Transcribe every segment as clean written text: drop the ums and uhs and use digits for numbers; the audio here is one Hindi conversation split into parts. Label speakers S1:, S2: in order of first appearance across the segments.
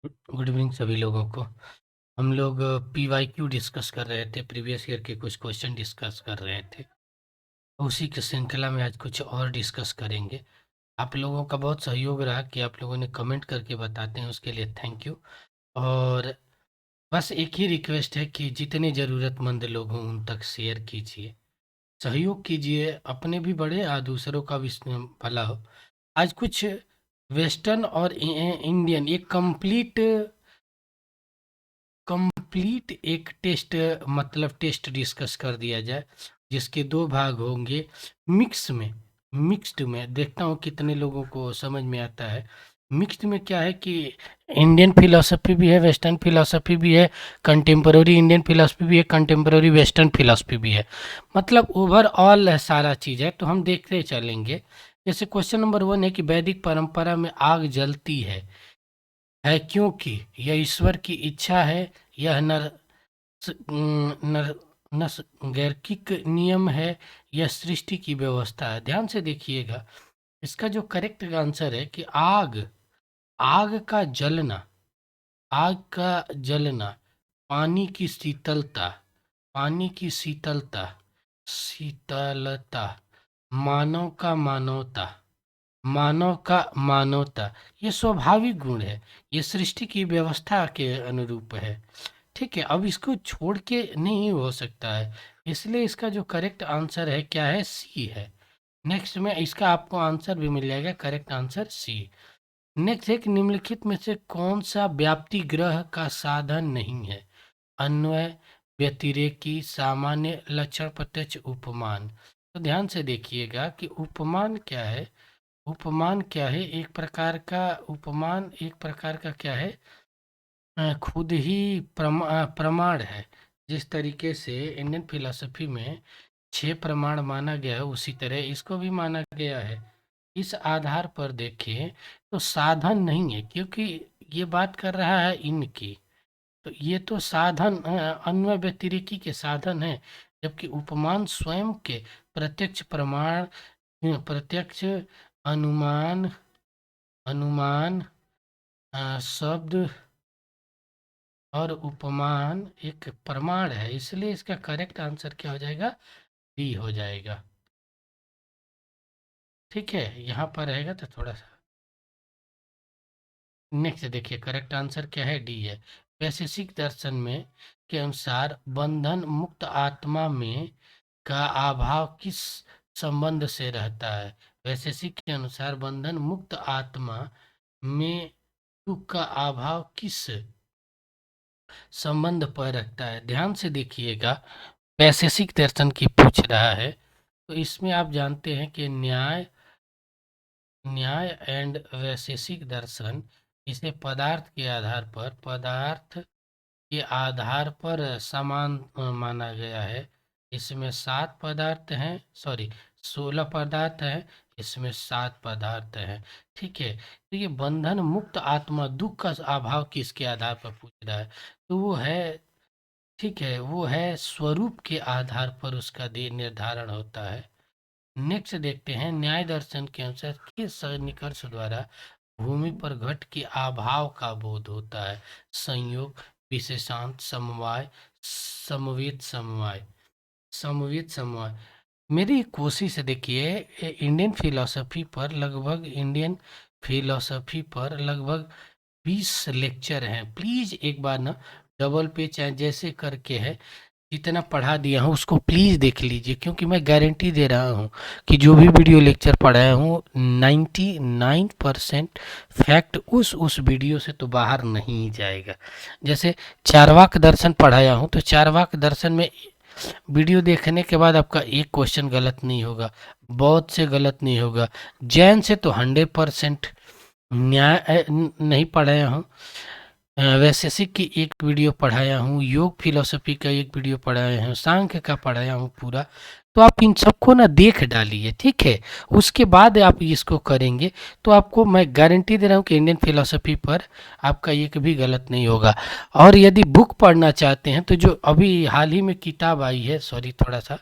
S1: गुड इवनिंग सभी लोगों को। हम लोग पीवाईक्यू डिस्कस कर रहे थे, प्रीवियस ईयर के कुछ क्वेश्चन डिस्कस कर रहे थे। उसी की श्रृंखला में आज कुछ और डिस्कस करेंगे। आप लोगों का बहुत सहयोग रहा कि आप लोगों ने कमेंट करके बताते हैं, उसके लिए थैंक यू। और बस एक ही रिक्वेस्ट है कि जितने ज़रूरतमंद लोग हों उन तक शेयर कीजिए, सहयोग कीजिए, अपने भी बढ़े और दूसरों का भी भला हो। आज कुछ वेस्टर्न और इंडियन कंप्लीट एक टेस्ट, मतलब टेस्ट डिस्कस कर दिया जाए, जिसके दो भाग होंगे। मिक्स्ड में देखता हूँ कितने लोगों को समझ में आता है। मिक्स्ड में क्या है कि इंडियन फिलॉसफी भी है, वेस्टर्न फिलॉसफी भी है, कंटेम्पररी इंडियन फिलॉसफी भी है, कंटेम्पररी वेस्टर्न फिलॉसफी भी है। मतलब ओवरऑल सारा चीज़ है, तो हम देखते चलेंगे। जैसे क्वेश्चन नंबर 1 है कि वैदिक परंपरा में आग जलती है क्योंकि यह ईश्वर की इच्छा है, यह नर नैसर्गिक नियम है, यह सृष्टि की व्यवस्था है। ध्यान से देखिएगा, इसका जो करेक्ट आंसर है कि आग आग का जलना आग का जलना, पानी की शीतलता, पानी की शीतलता शीतलता, मानव का मानवता, मानव का मानवता, ये स्वाभाविक गुण है, ये सृष्टि की व्यवस्था के अनुरूप है। ठीक है, अब इसको छोड़ के नहीं हो सकता है, इसलिए इसका जो करेक्ट आंसर है क्या है, सी है। नेक्स्ट में इसका आपको आंसर भी मिल जाएगा, करेक्ट आंसर सी। नेक्स्ट है कि निम्नलिखित में से कौन सा व्याप्ति ग्रह का साधन नहीं है। अन्वय, व्यतिरेकी, सामान्य, लक्षण, प्रत्यक्ष, उपमान। तो ध्यान से देखिएगा कि उपमान क्या है। उपमान क्या है, एक प्रकार का उपमान, एक प्रकार का क्या है, खुद ही प्रमाण है। जिस तरीके से इंडियन फिलॉसफी में 6 प्रमाण माना गया है, उसी तरह इसको भी माना गया है। इस आधार पर देखें तो साधन नहीं है, क्योंकि ये बात कर रहा है इनकी, तो ये तो साधन अन्वय व्यतिरेकी के साधन है, जबकि उपमान स्वयं के प्रत्यक्ष प्रमाण, प्रत्यक्ष अनुमान, अनुमान शब्द और उपमान एक प्रमाण है, इसलिए इसका करेक्ट आंसर क्या हो जाएगा, डी हो जाएगा। ठीक है, यहाँ पर रहेगा तो थोड़ा सा। नेक्स्ट देखिए, करेक्ट आंसर क्या है, डी है। वैशेषिक दर्शन में के अनुसार बंधन मुक्त आत्मा में का अभाव किस संबंध से रहता है। वैशेषिक के अनुसार बंधन मुक्त आत्मा में दुख का अभाव किस संबंध पर रखता है। ध्यान से देखिएगा, वैशेषिक दर्शन की पूछ रहा है, तो इसमें आप जानते हैं कि न्याय न्याय एंड वैशेषिक दर्शन, इसे पदार्थ के आधार पर समान माना गया है। इसमें 7 पदार्थ हैं, सॉरी 16 पदार्थ हैं, इसमें 7 पदार्थ हैं। ठीक है, तो ये बंधन मुक्त आत्मा दुख का अभाव किसके आधार पर पूछ रहा है, तो वो है, ठीक है, वो है स्वरूप के आधार पर उसका निर्धारण होता है। नेक्स्ट देखते हैं, न्याय दर्शन के अनुसार किस निष्कर्ष द्वारा भूमि पर घट के अभाव का बोध होता है। संयोग, विशेषांत, समवाय, समवेत समवाय, समवेत समवाय। मेरी कोशिश है, देखिए इंडियन फिलोसफी पर लगभग 20 लेक्चर हैं। प्लीज़ एक बार ना डबल पे चाहे जैसे करके है, जितना पढ़ा दिया हूँ उसको प्लीज़ देख लीजिए, क्योंकि मैं गारंटी दे रहा हूँ कि जो भी वीडियो लेक्चर पढ़ाया हूँ 99% फैक्ट उस वीडियो से तो बाहर नहीं जाएगा। जैसे चारवाक दर्शन पढ़ाया हूँ, तो चारवाक दर्शन में वीडियो देखने के बाद आपका एक क्वेश्चन गलत नहीं होगा, बहुत से गलत नहीं होगा। जैन से तो 100% नहीं पढ़ाया हूँ। वैशेषिक की एक वीडियो पढ़ाया हूँ, योग फिलोसफी का एक वीडियो पढ़ाया हूँ, सांख्य का पढ़ाया हूँ पूरा। तो आप इन सबको ना देख डालिए, ठीक है, उसके बाद आप इसको करेंगे तो आपको मैं गारंटी दे रहा हूँ कि इंडियन फिलोसफी पर आपका एक भी गलत नहीं होगा। और यदि बुक पढ़ना चाहते हैं तो जो अभी हाल ही में किताब आई है, सॉरी थोड़ा सा,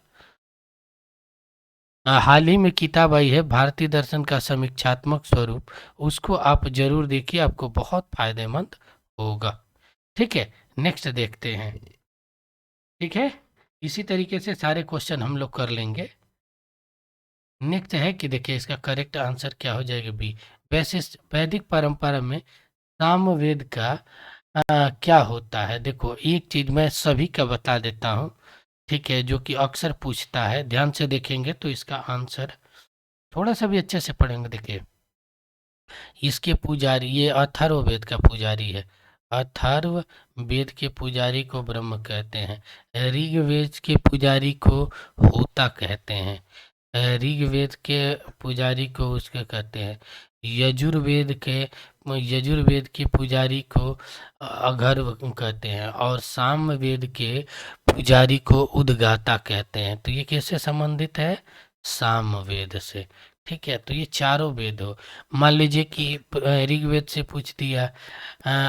S1: हाल ही में किताब आई है भारतीय दर्शन का समीक्षात्मक स्वरूप, उसको आप जरूर देखिए, आपको बहुत फायदेमंद होगा। ठीक है, नेक्स्ट देखते हैं। ठीक है, इसी तरीके से सारे क्वेश्चन हम लोग कर लेंगे। नेक्स्ट है कि देखिए इसका करेक्ट आंसर क्या हो जाएगा बी। वैसे वैदिक परंपरा में सामवेद का क्या होता है। देखो एक चीज मैं सभी का बता देता हूँ, ठीक है, जो कि अक्सर पूछता है। ध्यान से देखेंगे तो इसका आंसर थोड़ा सा भी अच्छे से पढ़ेंगे। देखिए इसके पुजारी, ये अथर्ववेद का पुजारी है। अथर्व वेद के पुजारी को ब्रह्म कहते हैं। ऋग्वेद के पुजारी को होता कहते हैं। ऋग्वेद के पुजारी को उसके कहते हैं। यजुर्वेद के पुजारी को अघर्व कहते हैं और सामवेद के पुजारी को उद्गाता कहते हैं। तो ये किससे संबंधित है? सामवेद से। ठीक है, तो ये चारों वेद हो। मान लीजिए कि ऋग्वेद से पूछ दिया,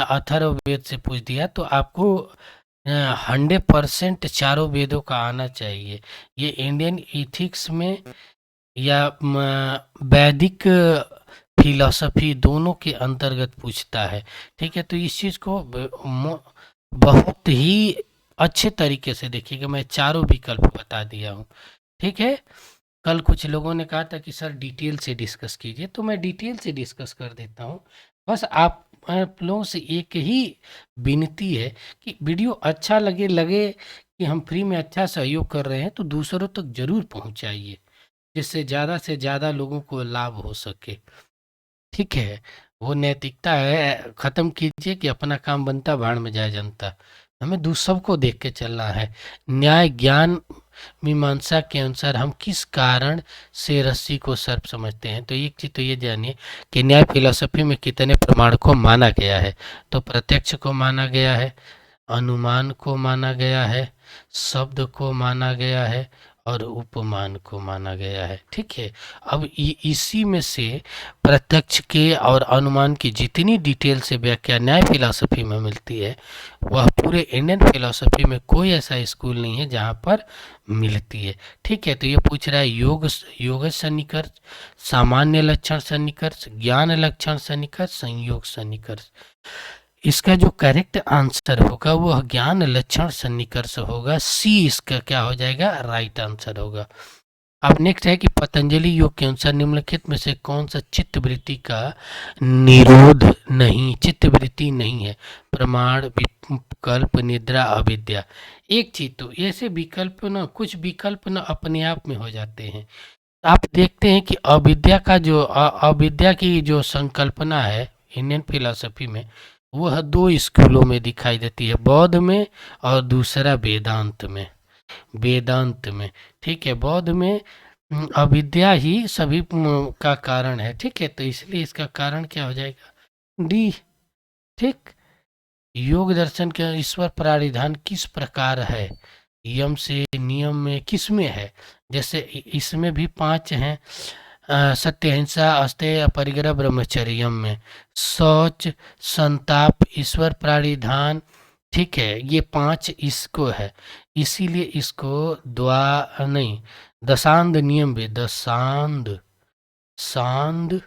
S1: अथर्ववेद से पूछ दिया, तो आपको 100% चारों वेदों का आना चाहिए। ये इंडियन इथिक्स में या वैदिक फिलॉसफी दोनों के अंतर्गत पूछता है। ठीक है, तो इस चीज़ को बहुत ही अच्छे तरीके से देखिएगा। मैं चारों विकल्प बता दिया हूँ। ठीक है, कल कुछ लोगों ने कहा था कि सर डिटेल से डिस्कस कीजिए, तो मैं डिटेल से डिस्कस कर देता हूँ। बस आप लोगों से एक ही विनती है कि वीडियो अच्छा लगे कि हम फ्री में अच्छा सहयोग कर रहे हैं, तो दूसरों तक जरूर पहुंचाइए, जिससे ज़्यादा से ज़्यादा लोगों को लाभ हो सके। ठीक है, वो नैतिकता है, ख़त्म कीजिए कि अपना काम बनता भाड़ में जाए जनता। हमें दूसरों को देख के चलना है। न्याय ज्ञान मीमांसा के अनुसार हम किस कारण से रस्सी को सर्प समझते हैं। तो एक चीज़ तो ये जानिए कि न्याय फिलॉसफी में कितने प्रमाण को माना गया है। तो प्रत्यक्ष को माना गया है, अनुमान को माना गया है, शब्द को माना गया है और उपमान को माना गया है। ठीक है, अब इसी में से प्रत्यक्ष के और अनुमान की जितनी डिटेल से व्याख्या न्याय फिलॉसफी में मिलती है, वह पूरे इंडियन फिलॉसफी में कोई ऐसा स्कूल नहीं है जहाँ पर मिलती है। ठीक है, तो ये पूछ रहा है योग सन्निकर्ष, सामान्य लक्षण सन्निकर्ष, ज्ञान लक्षण सन्निकर्ष, संयोग सन्निकर्ष। इसका जो करेक्ट आंसर होगा वह ज्ञान लक्षण सन्निकर्ष होगा। सी इसका क्या हो जाएगा? राइट आंसर होगा। अब नेक्स्ट है कि पतंजलि योग के अनुसार निम्नलिखित में से कौन सा चित्तवृत्ति का निरोध नहीं, चित्तवृत्ति नहीं है? प्रमाण, विकल्प, निद्रा, अविद्या। एक चीज तो ऐसे विकल्प ना, कुछ विकल्प ना अपने आप में हो जाते हैं। आप देखते हैं कि अविद्या की जो संकल्पना है इंडियन फिलॉसफी में, वह दो स्कूलों में दिखाई देती है, बौद्ध में और दूसरा वेदांत में। ठीक है, बौद्ध में अविद्या ही सभी का कारण है। ठीक है, तो इसलिए इसका कारण क्या हो जाएगा? डी। ठीक, योग दर्शन के ईश्वर प्राधिधान किस प्रकार है? यम से, नियम में, किस में है? जैसे इसमें भी 5 हैं, सत्य, अहिंसा, अस्तेय, अपरिग्रह, ब्रह्मचर्य। यम में शौच, संताप, ईश्वर प्राधिधान। ठीक है, ये 5 इसको है, इसीलिए इसको दशांध नियम भी, सांद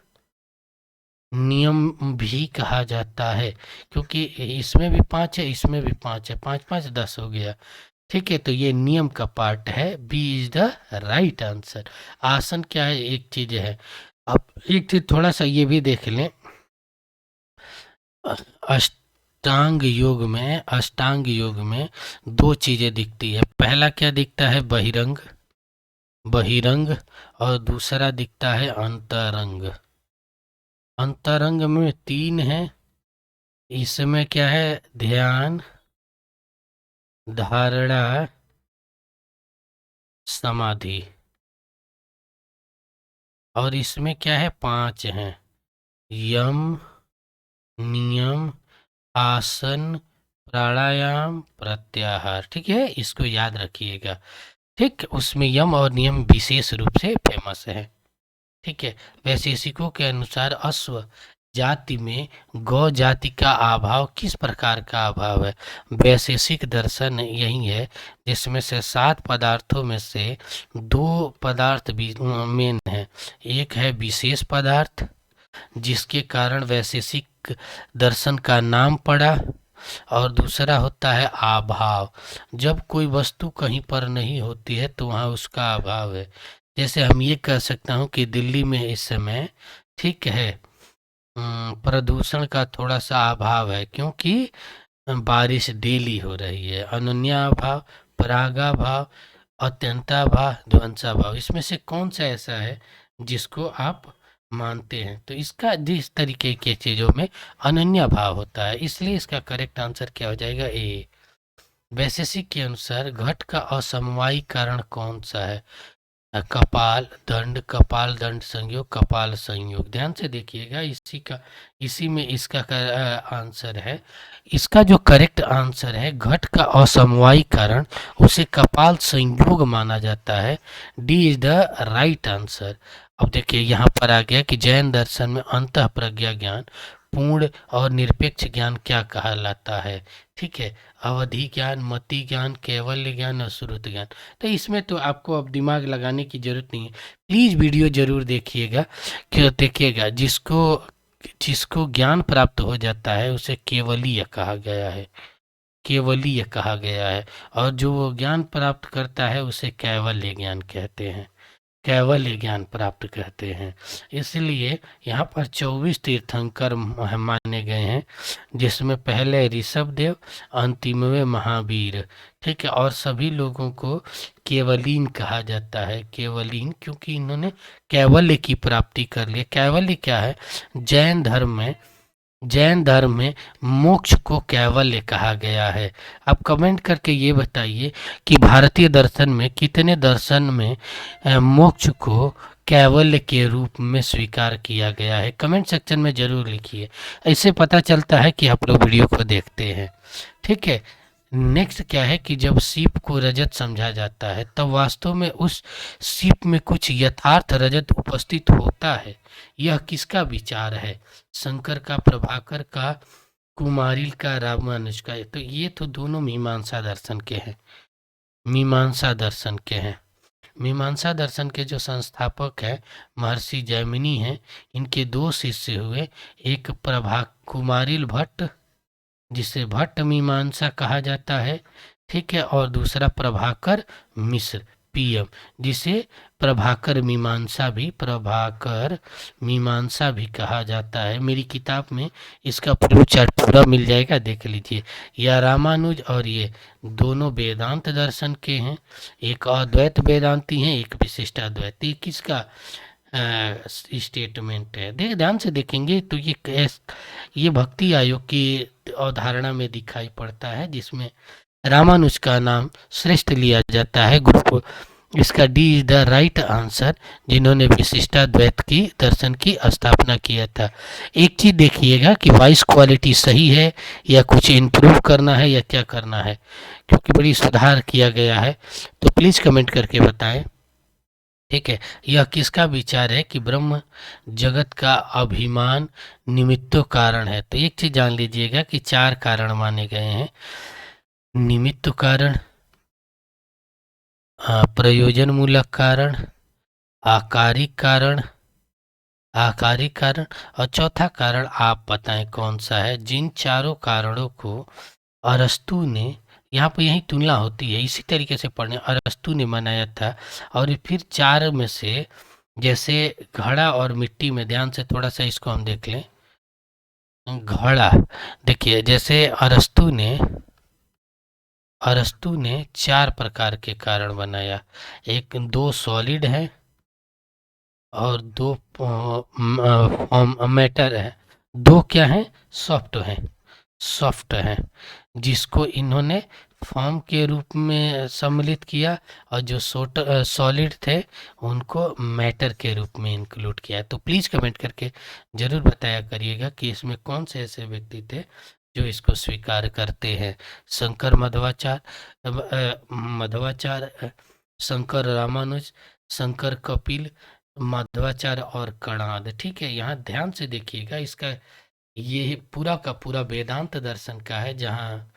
S1: नियम भी कहा जाता है, क्योंकि इसमें भी 5 है, इसमें भी 5 है, 5 5 10 हो गया। ठीक है, तो ये नियम का पार्ट है। B is the right answer. आसन क्या है? एक चीज है। अब एक चीज थोड़ा सा ये भी देख लें, अष्टांग योग में 2 चीजें दिखती है। पहला क्या दिखता है? बहिरंग, और दूसरा दिखता है अंतरंग। अंतरंग में 3 है। इसमें क्या है? ध्यान, धारणा, समाधि। और इसमें क्या है? 5 हैं, यम, नियम, आसन, प्राणायाम, प्रत्याहार। ठीक है, इसको याद रखिएगा। ठीक, उसमें यम और नियम विशेष रूप से फेमस है। ठीक है, वैशेषिकों के अनुसार अश्व जाति में गौ जाति का अभाव किस प्रकार का अभाव है? वैशेषिक दर्शन यही है जिसमें से 7 पदार्थों में से 2 पदार्थ भी मेन है। एक है विशेष पदार्थ जिसके कारण वैशेषिक दर्शन का नाम पड़ा। और दूसरा होता है अभाव। जब कोई वस्तु कहीं पर नहीं होती है तो वहाँ उसका अभाव है। जैसे हम ये कह सकता हूँ कि दिल्ली में इस समय ठीक है प्रदूषण का थोड़ा सा अभाव है, क्योंकि बारिश डेली हो रही है। अनन्याभाव, परागाभाव, अत्यंताभाव, ध्वंसाभाव, इसमें से कौन सा ऐसा है जिसको आप मानते हैं? तो इसका जिस तरीके के चीज़ों में अनन्य भाव होता है, इसलिए इसका करेक्ट आंसर क्या हो जाएगा? ए। वैशेषिक के अनुसार घट का असमवायी कारण कौन सा है? कपाल दंड, कपाल दंड संयोग, कपाल संयोग। ध्यान से देखिएगा, इसी में इसका आंसर है। इसका जो करेक्ट आंसर है घट का असमवायी कारण, उसे कपाल संयोग माना जाता है। D is the right answer. अब देखिए यहाँ पर आ गया कि जैन दर्शन में अंतः प्रज्ञा ज्ञान, पूर्ण और निरपेक्ष ज्ञान क्या कहलाता है? ठीक है, अवधि ज्ञान, मति ज्ञान, कैवल्य ज्ञान और श्रुत ज्ञान। तो इसमें तो आपको अब दिमाग लगाने की जरूरत नहीं है। प्लीज़ वीडियो जरूर देखिएगा, क्यों देखिएगा, जिसको जिसको ज्ञान प्राप्त हो जाता है उसे केवलीय कहा गया है, केवलीय कहा गया है। और जो वो ज्ञान प्राप्त करता है उसे कैवल्य ज्ञान कहते हैं, कैवल्य ज्ञान प्राप्त कहते हैं। इसलिए यहाँ पर 24 तीर्थंकर माने गए हैं, जिसमें पहले ऋषभदेव, अंतिमवें महावीर। ठीक है, और सभी लोगों को केवलीन कहा जाता है, केवलीन, क्योंकि इन्होंने कैवल्य की प्राप्ति कर ली। कैवल्य क्या है? जैन धर्म में मोक्ष को कैवल्य कहा गया है। आप कमेंट करके ये बताइए कि भारतीय दर्शन में कितने दर्शन में मोक्ष को कैवल्य के रूप में स्वीकार किया गया है? कमेंट सेक्शन में ज़रूर लिखिए, इससे पता चलता है कि आप लोग वीडियो को देखते हैं। ठीक है, नेक्स्ट क्या है कि जब सीप को रजत समझा जाता है तब वास्तव में उस सीप में कुछ यथार्थ रजत उपस्थित होता है। यह किसका विचार है? शंकर का, प्रभाकर का, कुमारिल का, रामानुज का? तो ये तो दोनों मीमांसा दर्शन के हैं, मीमांसा दर्शन के हैं। मीमांसा दर्शन के जो संस्थापक है महर्षि जैमिनी हैं, इनके दो शिष्य हुए, एक कुमारिल भट्ट, जिसे भट्ट मीमांसा कहा जाता है, ठीक है, और दूसरा प्रभाकर मिश्र, पीएम, जिसे प्रभाकर मीमांसा भी कहा जाता है। मेरी किताब में इसका फ्यूचर पूरा मिल जाएगा, देख लीजिए। यह रामानुज और ये दोनों वेदांत दर्शन के हैं, एक अद्वैत वेदांती हैं, एक विशिष्ट अद्वैती। किसका स्टेटमेंट है? ध्यान से देखेंगे तो ये भक्ति आयोग की अवधारणा में दिखाई पड़ता है, जिसमें रामानुज का नाम श्रेष्ठ लिया जाता है ग्रुप। इसका D is the right answer, जिन्होंने विशिष्टाद्वैत की दर्शन की स्थापना किया था। एक चीज देखिएगा कि वॉइस क्वालिटी सही है या कुछ इम्प्रूव करना है या क्या करना है, क्योंकि बड़ी सुधार किया गया है, तो प्लीज़ कमेंट करके बताएं। ठीक है, यह किसका विचार है कि ब्रह्म जगत का अभिमान निमित्तो कारण है? तो एक चीज जान लीजिएगा कि 4 कारण माने गए हैं। निमित्त कारण, प्रयोजन मूलक कारण, आकारिक कारण, और चौथा कारण आप बताएं कौन सा है? जिन चारों कारणों को अरस्तु ने, यहाँ पर यही तुलना होती है, इसी तरीके से पढ़ने, अरस्तु ने मनाया था। और फिर 4 में से, जैसे घड़ा और मिट्टी में, ध्यान से थोड़ा सा इसको हम देख लें। घड़ा, देखिए, जैसे अरस्तु ने 4 प्रकार के कारण बनाया। 2 सॉलिड है और 2 मैटर है, 2 क्या है? सॉफ्ट है, जिसको इन्होंने फॉर्म के रूप में सम्मिलित किया, और जो सॉलिड थे उनको मैटर के रूप में इंक्लूड किया। तो प्लीज़ कमेंट करके ज़रूर बताया करिएगा कि इसमें कौन से ऐसे व्यक्ति थे जो इसको स्वीकार करते हैं। शंकर मध्वाचार्य, शंकर रामानुज, शंकर कपिल, मध्वाचार्य और कणाद। ठीक है, यहाँ ध्यान से देखिएगा, इसका ये पूरा का पूरा वेदांत दर्शन का है, जहाँ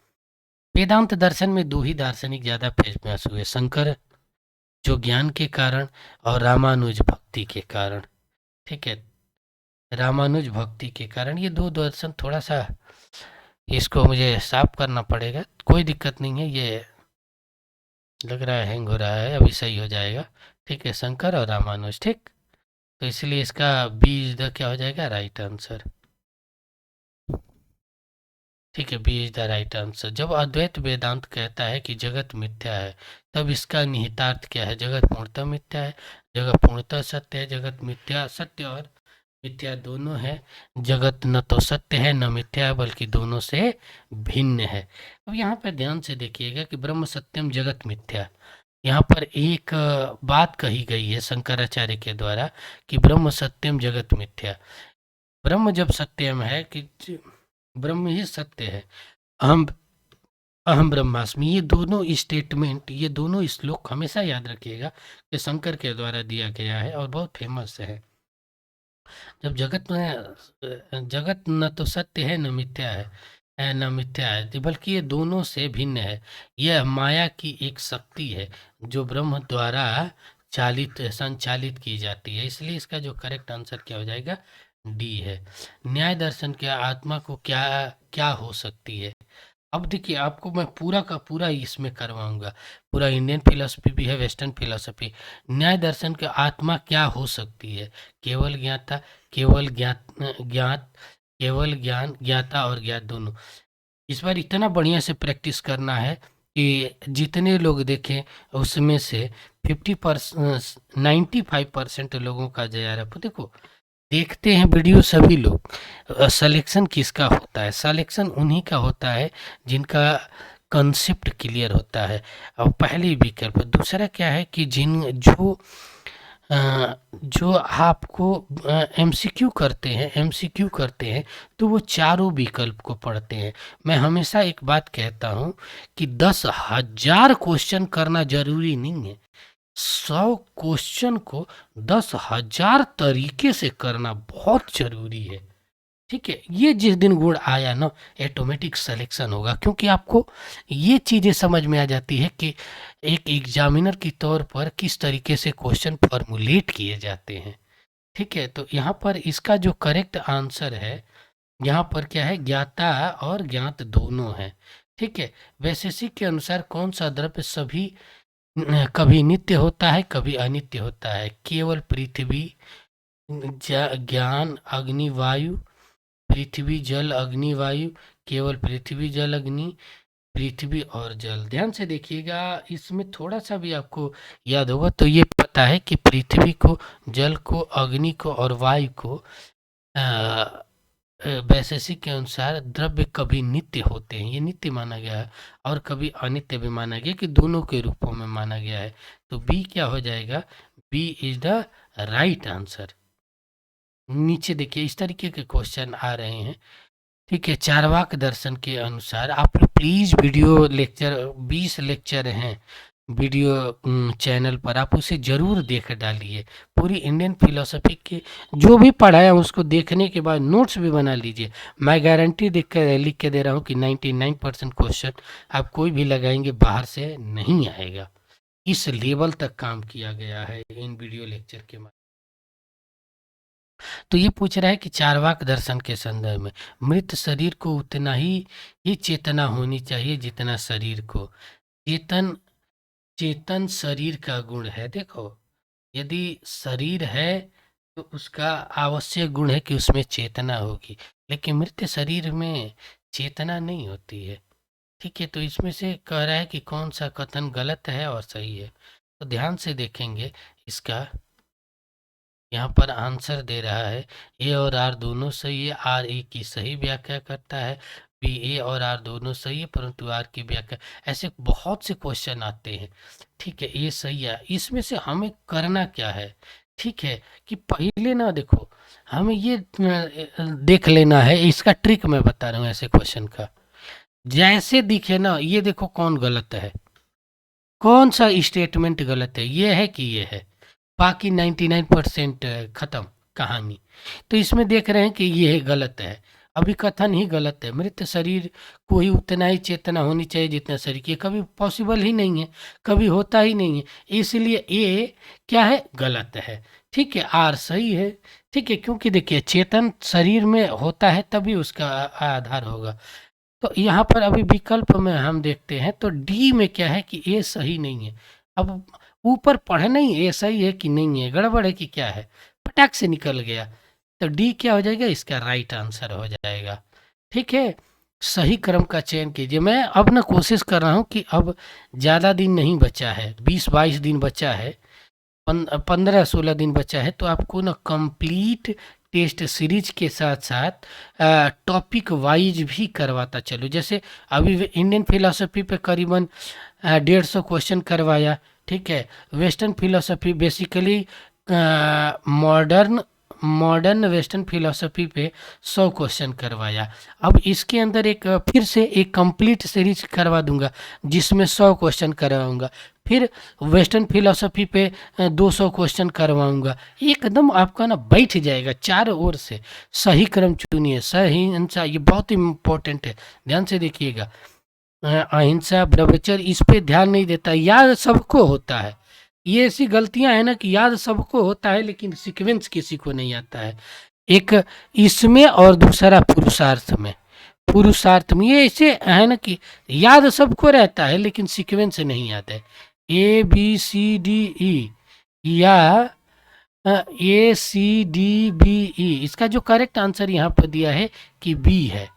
S1: वेदांत दर्शन में 2 ही दार्शनिक ज़्यादा फेमस हुए, शंकर जो ज्ञान के कारण और रामानुज भक्ति के कारण। ठीक है, रामानुज भक्ति के कारण। ये दो दर्शन थोड़ा सा इसको मुझे साफ करना पड़ेगा, कोई दिक्कत नहीं है, ये लग रहा है हैंग हो रहा है, अभी सही हो जाएगा। ठीक है, शंकर और रामानुज, ठीक। तो इसलिए इसका बी इज द क्या हो जाएगा, राइट आंसर। ठीक है, B is the right answer. जब अद्वैत वेदांत कहता है कि जगत मिथ्या है, तब इसका निहितार्थ क्या है? जगत पूर्णतः मिथ्या है, जगत पूर्णतः सत्य है, जगत मिथ्या, सत्य और मिथ्या दोनों है। जगत न तो सत्य है न मिथ्या है, बल्कि दोनों से भिन्न है। अब यहाँ पर ध्यान से देखिएगा कि ब्रह्म सत्यम जगत मिथ्या, यहाँ पर एक बात कही गई है शंकराचार्य के द्वारा कि ब्रह्म सत्यम जगत मिथ्या। ब्रह्म जब सत्यम है कि ब्रह्म ही सत्य है, अहम अहम ब्रह्मास्मि, ये दोनों स्टेटमेंट, ये दोनों श्लोक हमेशा याद रखिएगा कि शंकर के द्वारा दिया गया है और बहुत फेमस है। जब जगत न तो सत्य है न मिथ्या है न मिथ्या है, बल्कि ये दोनों से भिन्न है। यह माया की एक शक्ति है जो ब्रह्म द्वारा संचालित की जाती है। इसलिए इसका जो करेक्ट आंसर क्या हो जाएगा, डी है। न्याय दर्शन के आत्मा को क्या क्या हो सकती है? अब देखिए, आपको मैं पूरा का पूरा इसमें करवाऊंगा, पूरा इंडियन फिलोसफी भी है, वेस्टर्न फिलोसफी। न्याय दर्शन की आत्मा क्या हो सकती है? केवल ज्ञाता, केवल ज्ञात, केवल ज्ञान, ज्ञाता और ज्ञात दोनों। इस बार इतना बढ़िया से प्रैक्टिस करना है कि जितने लोग देखें उसमें से 50% 95% लोगों का JRF देखो, देखते हैं वीडियो सभी लोग। सिलेक्शन किसका होता है? सिलेक्शन उन्हीं का होता है जिनका कंसेप्ट क्लियर होता है। अब पहली विकल्प, दूसरा क्या है कि जो आपको एमसीक्यू करते हैं तो वो चारों विकल्प को पढ़ते हैं। मैं हमेशा एक बात कहता हूँ कि 10,000 क्वेश्चन करना जरूरी नहीं है, 100 क्वेश्चन को 10,000 तरीके से करना बहुत जरूरी है। ठीक है, ये जिस दिन गुण आया ना, ऑटोमेटिक सिलेक्शन होगा, क्योंकि आपको ये चीज़ें समझ में आ जाती है कि एक एग्जामिनर की तौर पर किस तरीके से क्वेश्चन फॉर्मुलेट किए जाते हैं। ठीक है, तो यहाँ पर इसका जो करेक्ट आंसर है, यहाँ पर क्या है, ज्ञाता और ज्ञात दोनों है। ठीक है, वैशेषिक के अनुसार कौन सा द्रव्य कभी नित्य होता है, कभी अनित्य होता है? केवल पृथ्वी, ज्ञान, अग्नि, वायु, पृथ्वी, जल, अग्नि, वायु, केवल पृथ्वी, जल, अग्नि, पृथ्वी और जल। ध्यान से देखिएगा, इसमें थोड़ा सा भी आपको याद होगा तो ये पता है कि पृथ्वी को, जल को, अग्नि को और वायु को वैशेषिक के अनुसार द्रव्य कभी नित्य होते हैं, ये नित्य माना गया है, और कभी अनित्य भी माना गया, कि दोनों के रूपों में माना गया है। तो बी क्या हो जाएगा, B is the right answer. नीचे देखिए इस तरीके के क्वेश्चन आ रहे हैं। ठीक है, चारवाक दर्शन के अनुसार आप प्लीज वीडियो लेक्चर, 20 लेक्चर हैं वीडियो चैनल पर, आप उसे जरूर देख डालिए। पूरी इंडियन फिलोसफी के जो भी पढ़ाया उसको देखने के बाद नोट्स भी बना लीजिए। मैं गारंटी लिख के दे रहा हूँ कि 99% क्वेश्चन आप कोई भी लगाएंगे बाहर से नहीं आएगा। इस लेवल तक काम किया गया है इन वीडियो लेक्चर के माध्यम। तो ये पूछ रहा है कि चारवाक दर्शन के संदर्भ में मृत शरीर को उतना ही चेतना होनी चाहिए जितना शरीर को। चेतन चेतन शरीर का गुण है। देखो, यदि शरीर है तो उसका आवश्यक गुण है कि उसमें चेतना होगी, लेकिन मृत शरीर में चेतना नहीं होती है। ठीक है, तो इसमें से कह रहा है कि कौन सा कथन गलत है और सही है। तो ध्यान से देखेंगे इसका, यहाँ पर आंसर दे रहा है ए और आर दोनों सही है, आर ए की सही व्याख्या करता है, बी ए और आर दोनों सही है परंतु आर की व्याख्या। ऐसे बहुत से क्वेश्चन आते हैं। ठीक है, ये सही है। इसमें से हमें करना क्या है, ठीक है, कि पहले ना देखो, हमें ये देख लेना है, इसका ट्रिक मैं बता रहा हूँ ऐसे क्वेश्चन का। जैसे दिखे ना, ये देखो कौन गलत है, कौन सा स्टेटमेंट गलत है, ये है कि ये है, बाकी 99% खत्म कहानी। तो इसमें देख रहे हैं कि ये गलत है, अभिकथन ही गलत है। मृत शरीर को ही उतना ही चेतना होनी चाहिए जितना शरीर की, कभी पॉसिबल ही नहीं है, कभी होता ही नहीं है। इसलिए ए क्या है, गलत है। ठीक है, आर सही है। ठीक है, क्योंकि देखिए चेतन शरीर में होता है तभी उसका आधार होगा। तो यहाँ पर अभी विकल्प में हम देखते हैं तो डी में क्या है कि ए सही नहीं है। अब ऊपर पढ़े नहीं ए सही है कि नहीं है, गड़बड़ है कि क्या है, पटाख से निकल गया। तो डी क्या हो जाएगा, इसका राइट आंसर हो जाएगा। ठीक है, सही क्रम का चयन कीजिए। मैं अब ना कोशिश कर रहा हूँ कि अब ज़्यादा दिन नहीं बचा है, 20-22 दिन बचा है, 15-16 दिन बचा है, तो आपको ना कंप्लीट टेस्ट सीरीज के साथ साथ टॉपिक वाइज भी करवाता चलो। जैसे अभी इंडियन फिलोसफी पे करीबन 150 क्वेश्चन करवाया। ठीक है, western philosophy basically modern western philosophy पे 100 क्वेश्चन करवाया। अब इसके अंदर एक फिर से एक कंप्लीट सीरीज करवा दूंगा जिसमें 100 क्वेश्चन करवाऊंगा। फिर वेस्टर्न फिलोसफी पे 200 क्वेश्चन करवाऊंगा। एकदम आपका ना बैठ जाएगा चारों ओर से। सही क्रम चुनिए, सही अहिंसा, ये बहुत इम्पोर्टेंट है, ध्यान से देखिएगा। अहिंसा, ब्रह्मचर्य, इस पे ध्यान नहीं देता। याद सबको होता है, ये ऐसी गलतियां हैं ना कि याद सबको होता है लेकिन सीक्वेंस किसी को नहीं आता है। एक इसमें और दूसरा पुरुषार्थ में ये ऐसे है ना कि याद सबको रहता है लेकिन सीक्वेंस नहीं आता है। ABCDE या ACDBE, इसका जो करेक्ट आंसर यहाँ पर दिया है कि बी है।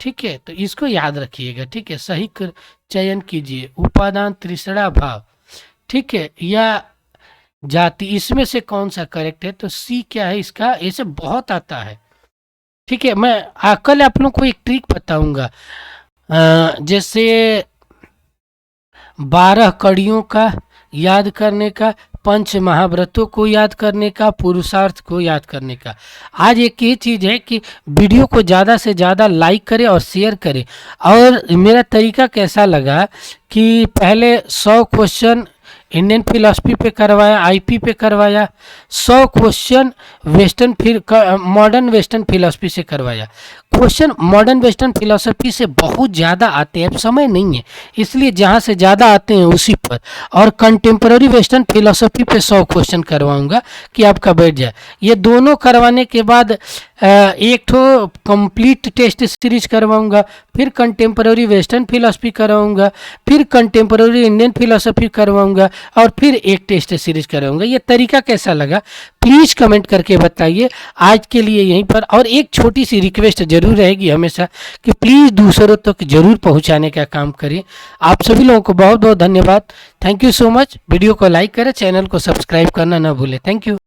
S1: ठीक है, तो इसको याद रखिएगा। ठीक है, सही चयन कीजिए। उपादान तीसरा भाव, ठीक है, या जाति, इसमें से कौन सा करेक्ट है? तो सी क्या है इसका, ऐसे बहुत आता है। ठीक है, मैं कल आप लोग को एक ट्रिक बताऊंगा, जैसे 12 कड़ियों का याद करने का, पंच महाव्रतों को याद करने का, पुरुषार्थ को याद करने का। आज एक ये चीज़ है कि वीडियो को ज़्यादा से ज़्यादा लाइक करें और शेयर करें। और मेरा तरीका कैसा लगा कि पहले 100 क्वेश्चन इंडियन फिलॉसफी पे करवाया, आईपी पे करवाया, 100 क्वेश्चन मॉडर्न वेस्टर्न फिलॉसफी से करवाया। क्वेश्चन मॉडर्न वेस्टर्न फिलॉसफी से बहुत ज़्यादा आते हैं, अब समय नहीं है इसलिए जहाँ से ज़्यादा आते हैं उसी पर, और कंटेम्प्रेरी वेस्टर्न फिलॉसफी पे 100 क्वेश्चन करवाऊंगा कि आपका बैठ जाए। ये दोनों करवाने के बाद एक तो कंप्लीट टेस्ट सीरीज करवाऊंगा, फिर कंटेम्प्रेरी वेस्टर्न फिलॉसफी करवाऊंगा, फिर कंटेम्प्रेरी इंडियन फिलॉसफी करवाऊंगा, और फिर एक टेस्ट सीरीज करवाऊंगा। ये तरीका कैसा लगा प्लीज़ कमेंट करके बताइए। आज के लिए यहीं पर, और एक छोटी सी रिक्वेस्ट जरूर रहेगी हमेशा कि प्लीज़ दूसरों तक जरूर पहुंचाने का काम करें। आप सभी लोगों को बहुत बहुत धन्यवाद। Thank you so much. Video को लाइक करें, चैनल को सब्सक्राइब करना ना भूलें। Thank you.